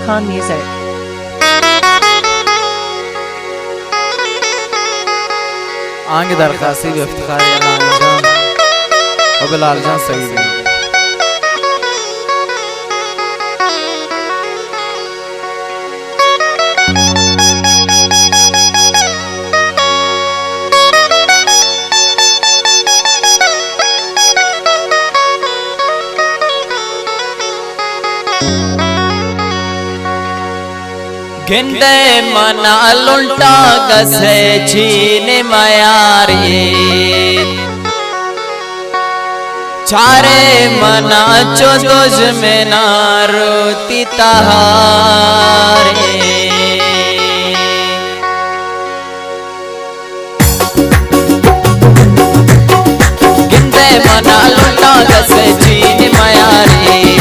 Khan Music. आगे दरखास्ती भी इफ्तिखार या लाल जान और बिलाल जान सही है। गिंदे मना लुंटा गसे छीने मयारी चारे मना चो दोज में ना रोती तहारे गिंदे मना लुंटा गसे छीने मयारी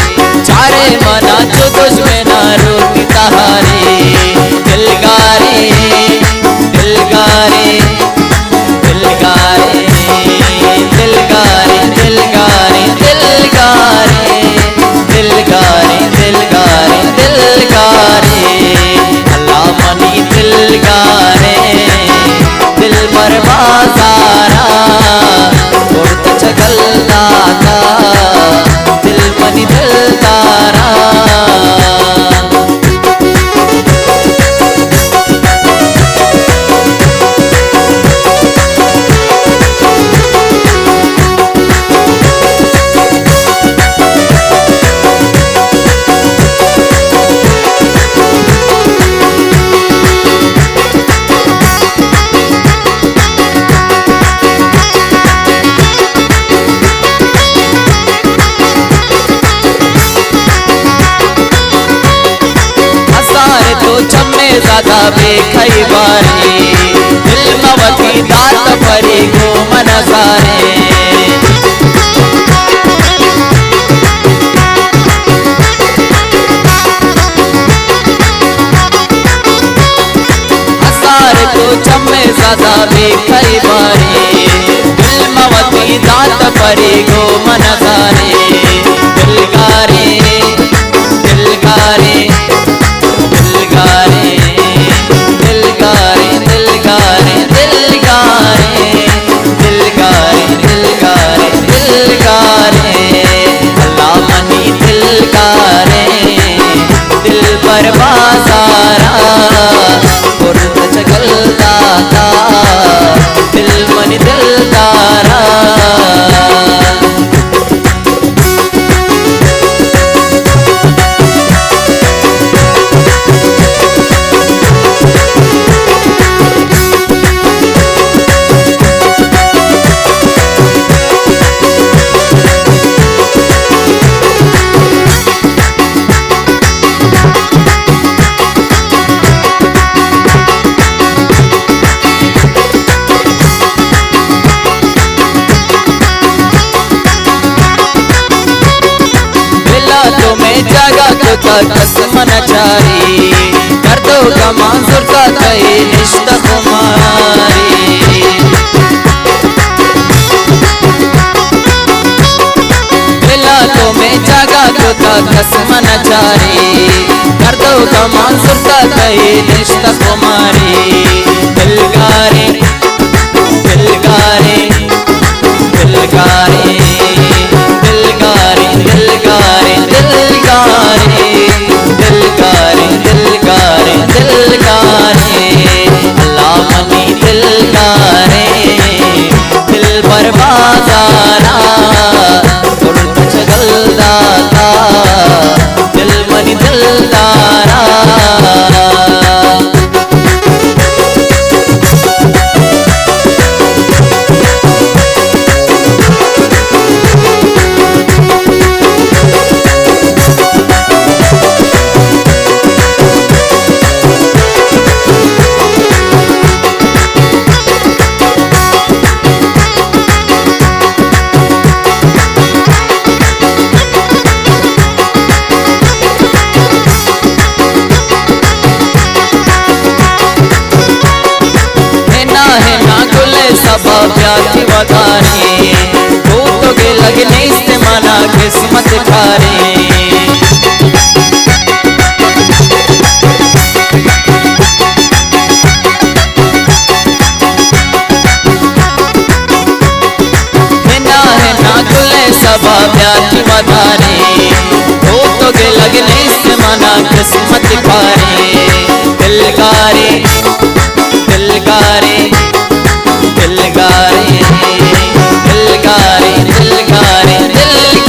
चारे मना चो दोज में ना रोती तहारे ज़्यादा बेखई बारी दिलमवती दात परी को मनसारे हसारे तो चम्मे ज़्यादा बेखई बारी दिलमवती दात परी को मनसारे दिलगारे दिलगारे कसमन चारी कर दो कमांसुर का कई निश्ता कुमारी दिला तो में जागा तो था कसमन चारी कर दो कमांसुर का कई निश्ता कुमारी दिलगारे दिलगारे दिलगारे दिलगारे दिलगारे दिलगारे दिलगारे दिलगारे दिलगारे अल्लाह मनी दिलगारे दिल पर बाजारा गुरु चगलदाता दिल मनी दिलदारा प्यासी वधारे तो के लगने से मना किस्मत खारे दिलगारे दिलगारे दिलगारे दिलगारे दिलगारे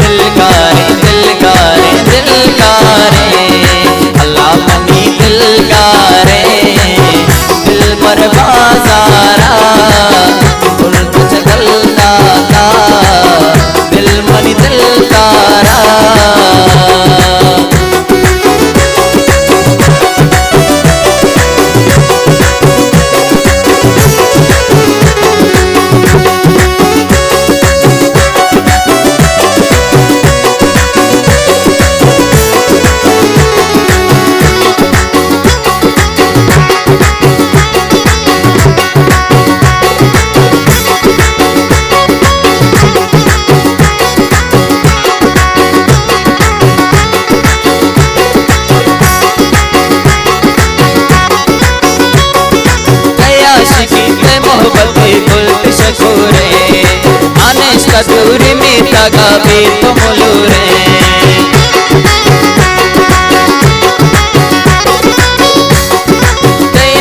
दिलगारे दिलगारे दिलगारे अल्लाह मनी दिलगारे दिल पर बाजारा उर्द चलता था दिल मनी दिलगारा मोहब्बत शकूरे आनिश का दूरी में तगा भी तो मुलूरे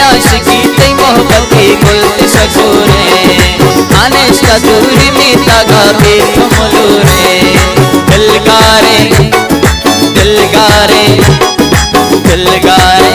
आशिकी ते मोहब्बत गुल शकूरे आनिश का दूरी में तगा भी तो मुलूरे दिलगारे दिलगारे दिलगारे